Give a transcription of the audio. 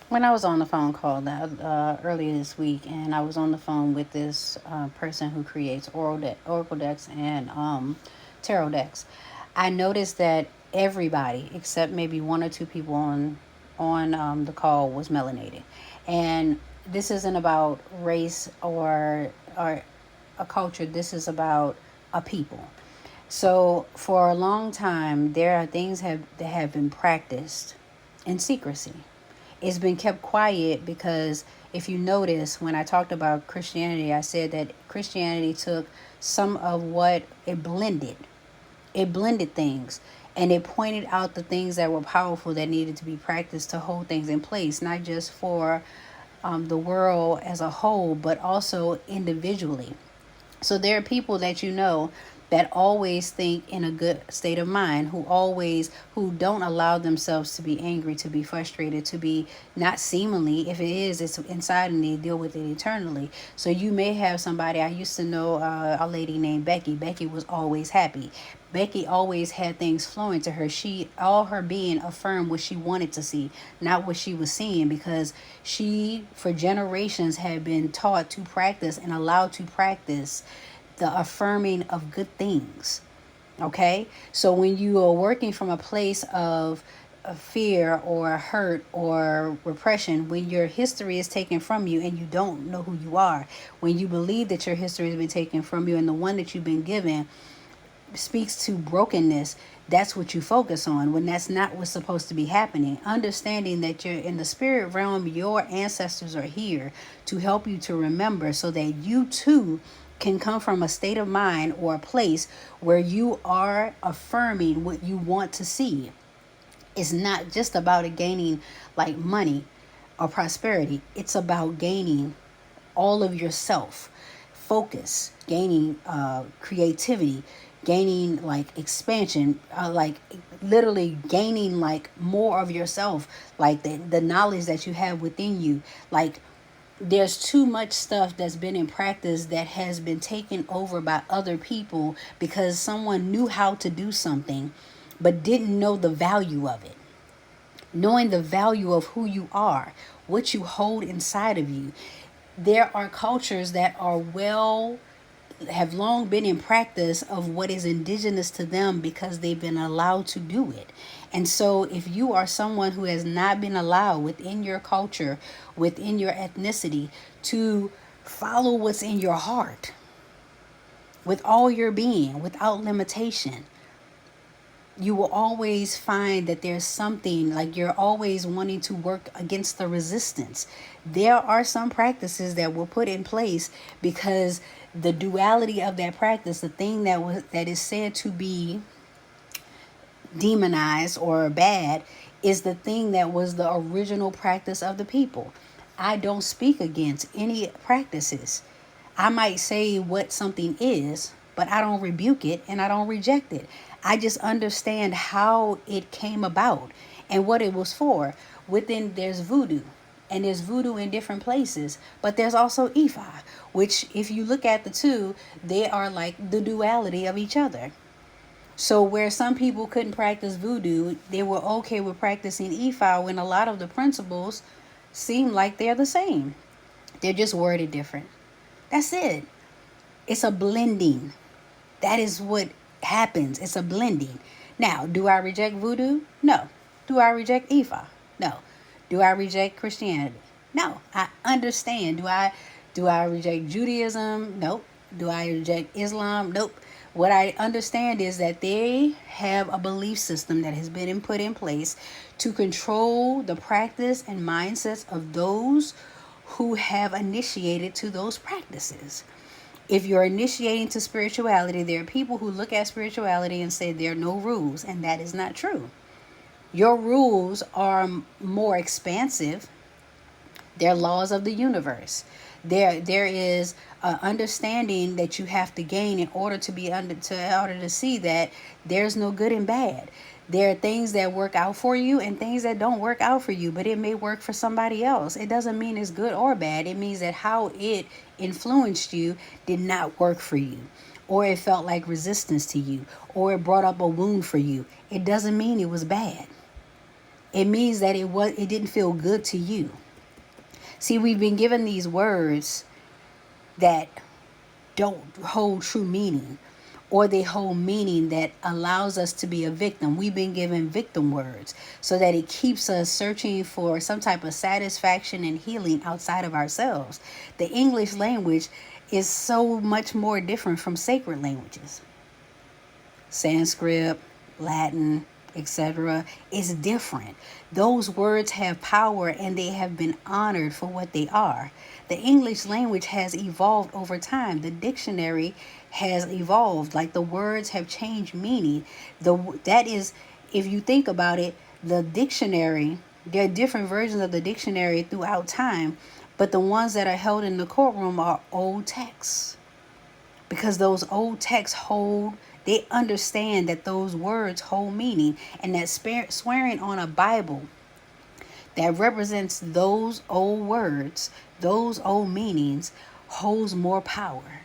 When I was on the phone call earlier this week, and I was on the phone with this person who creates oracle decks and tarot decks, I noticed that everybody except maybe one or two people on the call was melanated, and this isn't about race or a culture. This is about a people. So for a long time, there are things that have been practiced in secrecy. It's been kept quiet because if you notice, when I talked about Christianity, I said that Christianity took some of what it blended things, and it pointed out the things that were powerful that needed to be practiced to hold things in place, not just for the world as a whole, but also individually. So there are people that you know that always think in a good state of mind, who don't allow themselves to be angry, to be frustrated, to be not seemingly, if it is, it's inside and they deal with it eternally. So you may have somebody. I used to know a lady named Becky. Becky was always happy. Becky always had things flowing to her. All her being affirmed what she wanted to see, not what she was seeing, because she, for generations, had been taught to practice and allowed to practice the affirming of good things. Okay? So when you are working from a place of fear or hurt or repression, when your history is taken from you and you don't know who you are, when you believe that your history has been taken from you and the one that you've been given speaks to brokenness, that's what you focus on when that's not what's supposed to be happening. Understanding that you're in the spirit realm, your ancestors are here to help you to remember so that you too can come from a state of mind or a place where you are affirming what you want to see. It's not just about it gaining like money or prosperity, it's about gaining all of yourself, focus, gaining creativity, gaining like expansion, like literally gaining like more of yourself, like the knowledge that you have within you. Like there's too much stuff that's been in practice that has been taken over by other people because someone knew how to do something but didn't know the value of it. Knowing the value of who you are, what you hold inside of you. There are cultures that have long been in practice of what is indigenous to them because they've been allowed to do it. And so if you are someone who has not been allowed within your culture, within your ethnicity, to follow what's in your heart with all your being, without limitation, you will always find that there's something like you're always wanting to work against the resistance. There are some practices that were put in place because the duality of that practice, the thing that is said to be demonized or bad, is the thing that was the original practice of the people. I don't speak against any practices. I might say what something is, but I don't rebuke it and I don't reject it. I just understand how it came about and what it was for. Within there's voodoo, and there's voodoo in different places, but there's also Ifa, which if you look at the two, they are like the duality of each other. So where some people couldn't practice voodoo, they were okay with practicing Ifa when a lot of the principles seem like they're the same. They're just worded different. That's it. It's a blending. That is what happens. It's a blending. Now, do I reject voodoo? No. Do I reject Ifa? No. Do I reject Christianity? No. I understand. Do I reject Judaism? Nope. Do I reject Islam? Nope. What I understand is that they have a belief system that has been put in place to control the practice and mindsets of those who have initiated to those practices. If you're initiating to spirituality, there are people who look at spirituality and say there are no rules, and that is not true. Your rules are more expansive. They're laws of the universe. There is an understanding that you have to gain in order to in order to see that there's no good and bad. There are things that work out for you and things that don't work out for you, but it may work for somebody else. It doesn't mean it's good or bad. It means that how it influenced you did not work for you, or it felt like resistance to you, or it brought up a wound for you. It doesn't mean it was bad. It means that it didn't feel good to you. See, we've been given these words that don't hold true meaning, or they hold meaning that allows us to be a victim. We've been given victim words so that it keeps us searching for some type of satisfaction and healing outside of ourselves. The English language is so much more different from sacred languages. Sanskrit, Latin, etc. is different. Those words have power and they have been honored for what they are. The English language has evolved over time. The dictionary has evolved. Like, the words have changed meaning. That is, if you think about it, the dictionary, there are different versions of the dictionary throughout time, but the ones that are held in the courtroom are old texts, because those old texts they understand that those words hold meaning, and that swearing on a Bible that represents those old words, those old meanings, holds more power.